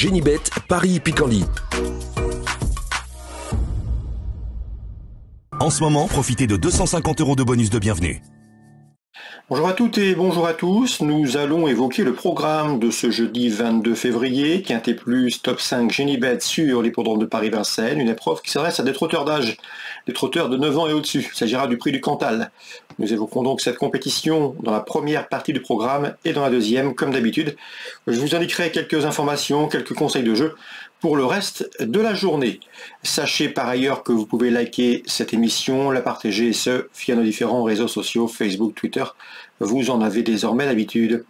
Génibet, Paris-Picanly. En ce moment, profitez de 250 € de bonus de bienvenue. Bonjour à toutes et bonjour à tous, nous allons évoquer le programme de ce jeudi 22 février, Quintet Plus Top 5 Génibet sur l'hippodrome de Paris-Vincennes, une épreuve qui s'adresse à des trotteurs d'âge, des trotteurs de 9 ans et au-dessus. Il s'agira du prix du Cantal. Nous évoquons donc cette compétition dans la première partie du programme et dans la deuxième, comme d'habitude. Je vous indiquerai quelques informations, quelques conseils de jeu pour le reste de la journée. Sachez par ailleurs que vous pouvez liker cette émission, la partager et ce, via nos différents réseaux sociaux, Facebook, Twitter. Vous en avez désormais l'habitude.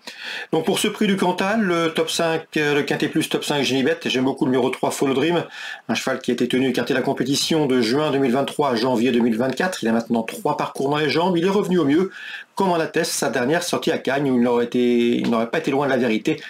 Donc pour ce prix du Cantal, le top 5, le Quintet Plus Top 5 Génibet, j'aime beaucoup le numéro 3 Follow Dream, un cheval qui a été tenu écarté de la compétition de juin 2023 à janvier 2024. Il a maintenant 3 parcours dans les jambes, il est revenu au mieux, comme en atteste sa dernière sortie à Cagnes où il n'aurait pas été loin de la vérité.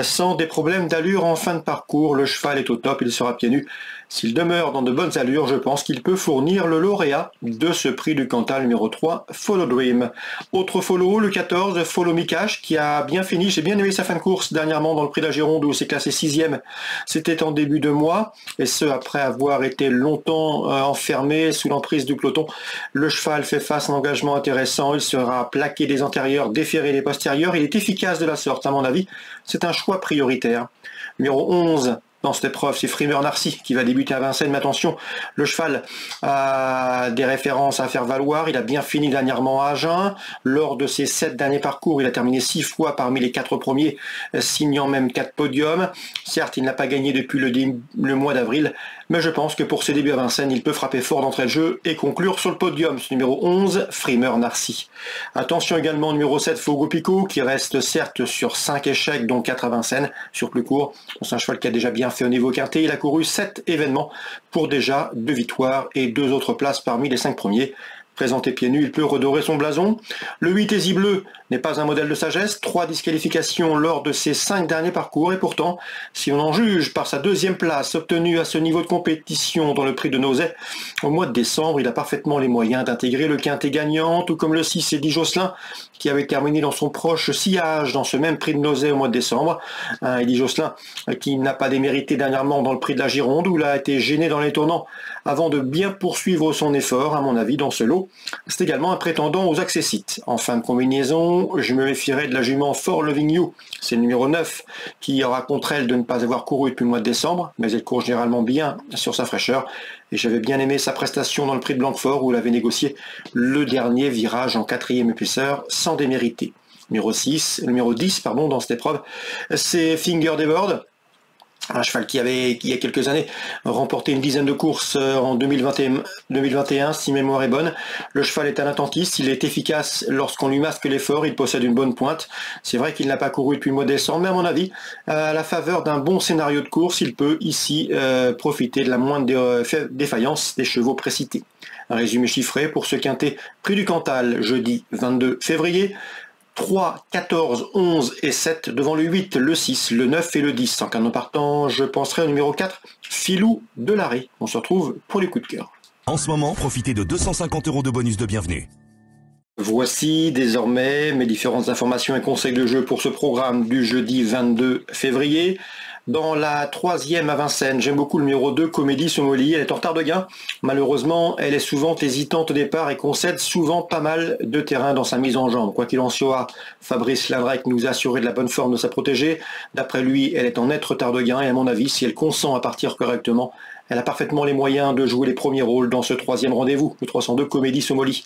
Sans des problèmes d'allure en fin de parcours, le cheval est au top, il sera pieds nus. S'il demeure dans de bonnes allures, je pense qu'il peut fournir le lauréat de ce prix du Cantal numéro 3, Follow Dream. Autre follow, le 14, Follow Mikash, qui a bien fini. J'ai bien aimé sa fin de course dernièrement dans le prix de la Gironde où c'est classé 6e. C'était en début de mois, et ce après avoir été longtemps enfermé sous l'emprise du peloton. Le cheval fait face à un engagement intéressant, il sera plaqué des antérieurs, déféré des postérieurs. Il est efficace de la sorte, à mon avis. C'est un choix prioritaire. Numéro 11, dans cette épreuve, c'est Frimer Narcy qui va débuter à Vincennes. Mais attention, le cheval a des références à faire valoir. Il a bien fini dernièrement à Agen. Lors de ses 7 derniers parcours, il a terminé 6 fois parmi les 4 premiers, signant même 4 podiums. Certes, il n'a pas gagné depuis le mois d'avril, mais je pense que pour ses débuts à Vincennes, il peut frapper fort d'entrée de jeu et conclure sur le podium. Ce numéro 11, Frimer Narcy. Attention également au numéro 7, Fogo Pico, qui reste certes sur 5 échecs, dont 4 à Vincennes, sur plus court. C'est un cheval qui a déjà bien fait au niveau quintet. Il a couru 7 événements pour déjà 2 victoires et 2 autres places parmi les 5 premiers. Présenté pieds nus, il peut redorer son blason. Le 8 Easy Bleu n'est pas un modèle de sagesse. 3 disqualifications lors de ses 5 derniers parcours. Et pourtant, si on en juge par sa 2e place obtenue à ce niveau de compétition dans le prix de Nozay, au mois de décembre, il a parfaitement les moyens d'intégrer le quintet gagnant, tout comme le 6 Eddie Josselin, qui avait terminé dans son proche sillage dans ce même prix de Nozay au mois de décembre. Eddie Josselin qui n'a pas démérité dernièrement dans le prix de la Gironde, où il a été gêné dans les tournants avant de bien poursuivre son effort, à mon avis, dans ce lot. C'est également un prétendant aux accessites. En fin de combinaison, je me méfierais de la jument For Loving You. C'est le numéro 9 qui aura contre elle de ne pas avoir couru depuis le mois de décembre, mais elle court généralement bien sur sa fraîcheur. Et j'avais bien aimé sa prestation dans le prix de Blanquefort où il avait négocié le dernier virage en 4e épaisseur sans démériter. Numéro 10 dans cette épreuve, c'est Finger Devord. Un cheval qui avait, il y a quelques années, remporté une dizaine de courses en 2021, si mémoire est bonne. Le cheval est un attentiste, il est efficace lorsqu'on lui masque l'effort, il possède une bonne pointe. C'est vrai qu'il n'a pas couru depuis le mois de décembre, mais à mon avis, à la faveur d'un bon scénario de course, il peut ici profiter de la moindre défaillance des chevaux précités. Un résumé chiffré pour ce quintet prix du Cantal, jeudi 22 février. 3, 14, 11 et 7 devant le 8, le 6, le 9 et le 10. En canon partant, je penserai au numéro 4, Filou de l'Arrêt. On se retrouve pour les coups de cœur. En ce moment, profitez de 250 € de bonus de bienvenue. Voici désormais mes différentes informations et conseils de jeu pour ce programme du jeudi 22 février. Dans la 3e à Vincennes, j'aime beaucoup le numéro 2, Comédie Somoli. Elle est en retard de gain. Malheureusement, elle est souvent hésitante au départ et concède souvent pas mal de terrain dans sa mise en jambe. Quoi qu'il en soit, Fabrice Lavrecq nous a assuré de la bonne forme de sa protégée. D'après lui, elle est en net retard de gain et à mon avis, si elle consent à partir correctement, elle a parfaitement les moyens de jouer les premiers rôles dans ce 3e rendez-vous, le 302 Comédie Somoli.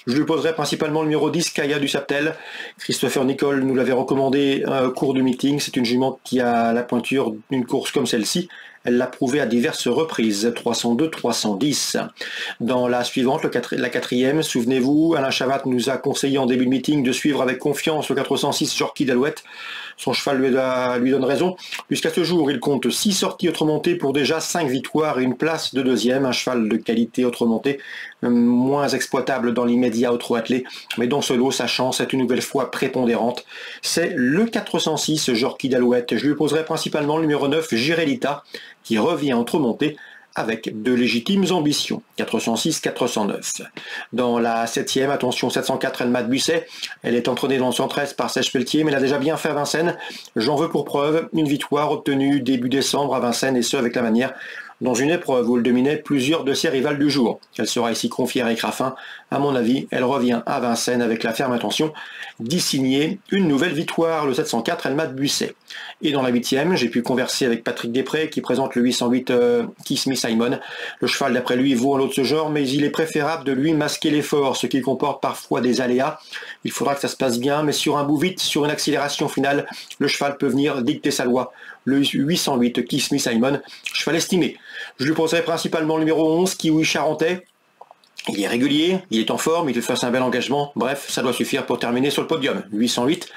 Je lui poserai principalement le numéro 10, Kaya du Saptel. Christopher Nicole nous l'avait recommandé au cours du meeting. C'est une jument qui a la pointure d'une course comme celle-ci. Elle l'a prouvé à diverses reprises, 302-310. Dans la suivante, la 4e, souvenez-vous, Alain Chavat nous a conseillé en début de meeting de suivre avec confiance le 406 Jorki d'Alouette. Son cheval lui donne raison, puisqu'à ce jour, il compte 6 sorties autre montée pour déjà 5 victoires et une place de 2e. Un cheval de qualité autre montée, moins exploitable dans l'immédiat autre attelé, mais dans ce lot, sa chance est une nouvelle fois prépondérante. C'est le 406 Jorki d'Alouette. Je lui poserai principalement le numéro 9, Girelita, qui revient entre montées avec de légitimes ambitions. 406-409. Dans la 7e, attention, 704, Elmat Buisset. Elle est entraînée dans le 113 par Serge Pelletier, mais elle a déjà bien fait à Vincennes. J'en veux pour preuve une victoire obtenue début décembre à Vincennes, et ce avec la manière, dans une épreuve où elle dominait plusieurs de ses rivales du jour. Elle sera ici confiée à Eric Raffin. À mon avis, elle revient à Vincennes avec la ferme intention d'y signer une nouvelle victoire, le 704 Elmat Buisset. Et dans la 8e, j'ai pu converser avec Patrick Després qui présente le 808 Kiss Me Simon. Le cheval d'après lui vaut un lot de ce genre, mais il est préférable de lui masquer l'effort, ce qui comporte parfois des aléas. Il faudra que ça se passe bien, mais sur un bout vite, sur une accélération finale, le cheval peut venir dicter sa loi. Le 808 Kiss Me Simon, cheval estimé. Je lui poserai principalement le numéro 11, Kiwi Charentais. Il est régulier, il est en forme, il fait face à un bel engagement. Bref, ça doit suffire pour terminer sur le podium. 808,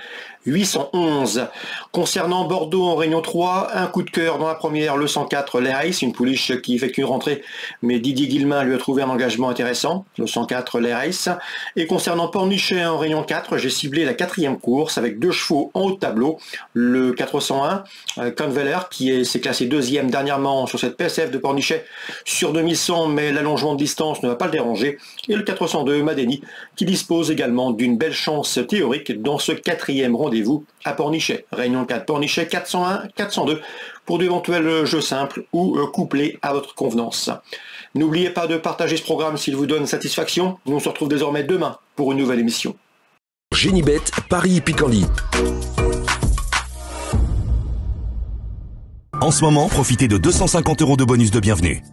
811. Concernant Bordeaux en Réunion 3, un coup de cœur dans la première, le 104 Lerace, une pouliche qui effectue une rentrée, mais Didier Guillemin lui a trouvé un engagement intéressant, le 104 Lerace. Et concernant Pornichet en Réunion 4, j'ai ciblé la 4e course avec 2 chevaux en haut de tableau, le 401 Conveller qui s'est classé 2e dernièrement sur cette PSF de Pornichet sur 2100, mais l'allongement de distance ne va pas le déranger, et le 402 Madeni qui dispose également d'une belle chance théorique dans ce 4e rendez-vous à Pornichet. Réunion 4 Pornichet, 401, 402 pour d'éventuels jeux simples ou couplés à votre convenance. N'oubliez pas de partager ce programme s'il vous donne satisfaction. Nous on se retrouve désormais demain pour une nouvelle émission. Génibet, Paris Picorly. En ce moment, profitez de 250 € de bonus de bienvenue.